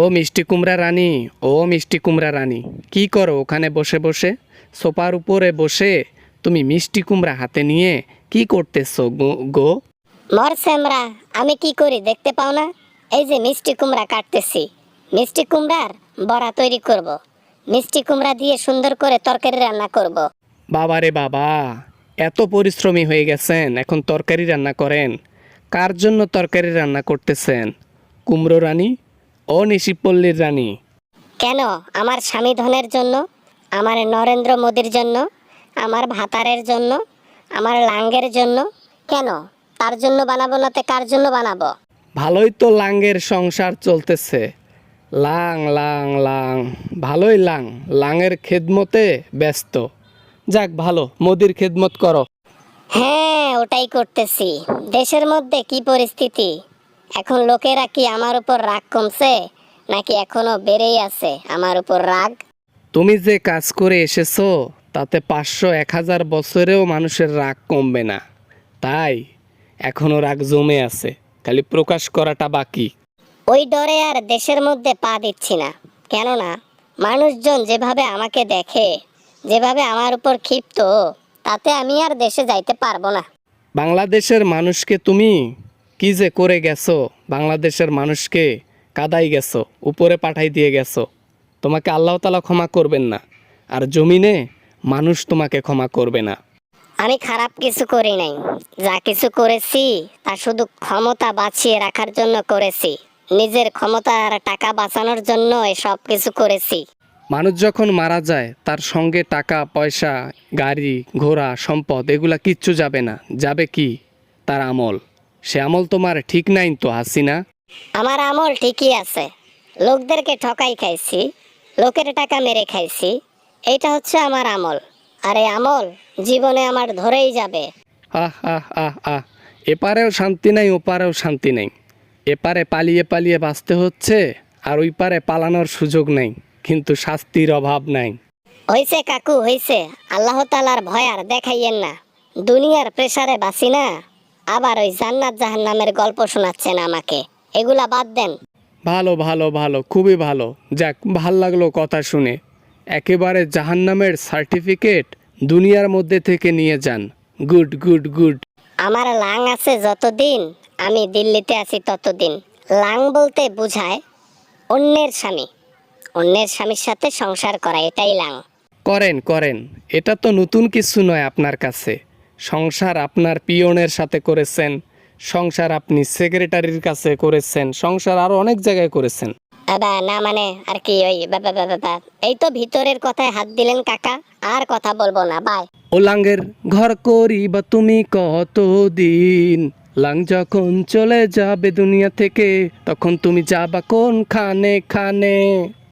ও মিষ্টি কুমড়া রানী, ও মিষ্টি কুমড়া রানী, কি করো ওখানে বসে বসে? সোফার উপরে বসে তুমি মিষ্টি কুমড়া হাতে নিয়ে কি করতেছো গো? মরসেমরা, আমি কি করি দেখতে পাও না? এই যে মিষ্টি কুমড়া কাটতেছি। মিষ্টি কুমড়ার বড়া তৈরি করব। মিষ্টি কুমড়া দিয়ে সুন্দর করে তরকারি রান্না করব। বাবা রে বাবা, এত পরিশ্রমী হয়ে গেছেন, এখন তরকারি রান্না করেন? কার জন্য তরকারি রান্না করতেছেন? কুমড়ো রানী ও নিশিপল্লীর রানী? কেন? আমার স্বামী ধনের জন্য, আমার নরেন্দ্র মোদির জন্য, আমার ভাতারের জন্য, আমার লাঙ্গের জন্য। কেন? তার জন্য বানাবো না, কার জন্য বানাবো? ভালোই তো লাঙ্গের সংসার চলতেছে। লাং লাং লাং, ভালোই লাং, লাঙের খেদমতে ব্যস্ত। যাক ভালো, মোদির খেদমত করো। হ্যাঁ, ওটাই করতেছি। দেশের মধ্যে কি পরিস্থিতি এখন? লোকেরা কি আমার উপর রাগ কমছে, নাকি এখনো বেড়েই আছে আমার উপর রাগ? তুমি যে কাজ করে এসেছো তাতে 500-1000 বছরেও মানুষের রাগ কমবে না। তাই এখনো রাগ জমে আছে, খালি প্রকাশ করাটা বাকি। ওই ডরে আর দেশের মধ্যে পা দিচ্ছি না। কেননা মানুষজন যেভাবে আমাকে দেখে, যেভাবে আমার উপর ক্ষিপ্ত, তাতে আমি আর দেশে যাইতে পারবো না। বাংলাদেশের মানুষকে তুমি কি যে করে গেছো, বাংলাদেশের মানুষকে কাদাই গেছো, উপরে পাঠাই দিয়ে গেছো। তোমাকে আল্লাহ তাআলা ক্ষমা করবেন না, আর জমিনে মানুষ তোমাকে ক্ষমা করবে না। আমি খারাপ কিছু করি নাই। যা কিছু করেছি তা শুধু ক্ষমতা বাঁচিয়ে রাখার জন্য করেছি। নিজের ক্ষমতা আর টাকা বাঁচানোর জন্য এসব কিছু করেছি। মানুষ যখন মারা যায় তার সঙ্গে টাকা পয়সা, গাড়ি ঘোড়া, সম্পদ এগুলা কিচ্ছু যাবে না। যাবে কি? তার আমল। সে আমল তোমার ঠিক নাই তো হাসিনা। আমার আমল ঠিকই আছে। লোকদেরকে ঠকাই খাইছি, লোকের টাকা মেরে খাইছি। এইটা হচ্ছে আমার আমল। আর এই আমল জীবনে আমার ধরেই যাবে। আহ আহ আহ আহ, এপারেও শান্তি নাই, ওপারেও শান্তি নেই। এপারে পালিয়ে পালিয়ে বাঁচতে হচ্ছে, আর ওই পারে পালানোর সুযোগ নেই, কিন্তু শাস্তির অভাব নাই। হইছে কাকু, হইছে। আল্লাহ তাআলার ভয় আর দেখাইয়েন না। দুনিয়ার প্রেসারে বাঁচি না, আবার ওই জান্নাত জাহান্নামের গল্প শোনাচ্ছেন আমাকে। এগুলা বাদ দেন। ভালো ভালো ভালো, খুবই ভালো। যাক, ভাল লাগলো কথা শুনে। একেবারে জাহান্নামের সার্টিফিকেট দুনিয়ার মধ্যে থেকে নিয়ে যান। Good good good. আমার লাং আছে যতদিন আমি দিল্লিতে আছি ততদিন। লাং বলতে বোঝায় অন্যের স্বামী, অন্যের স্বামীর সাথে সংসার করা, এটাই লাং। করেন করেন, এটা তো নতুন কিছু নয় আপনার কাছে। সংসার আপনার পিয়নের সাথে করেছেন, সংসার আপনি সেক্রেটারির কাছে করেছেন, সংসার আরও অনেক জায়গায় করেছেন। বাবা না, মানে আর কি, ওই বাবা বাবা বাবা। এই তো ভিতরের কথায় হাত দিলেন কাকা, আর কথা বলবো না, বাই। ও লাঙ্গের ঘর করিবা তুমি কতদিন? লাং যখন চলে যাবে দুনিয়া থেকে, তখন তুমি যাবা কোন খানে খানে?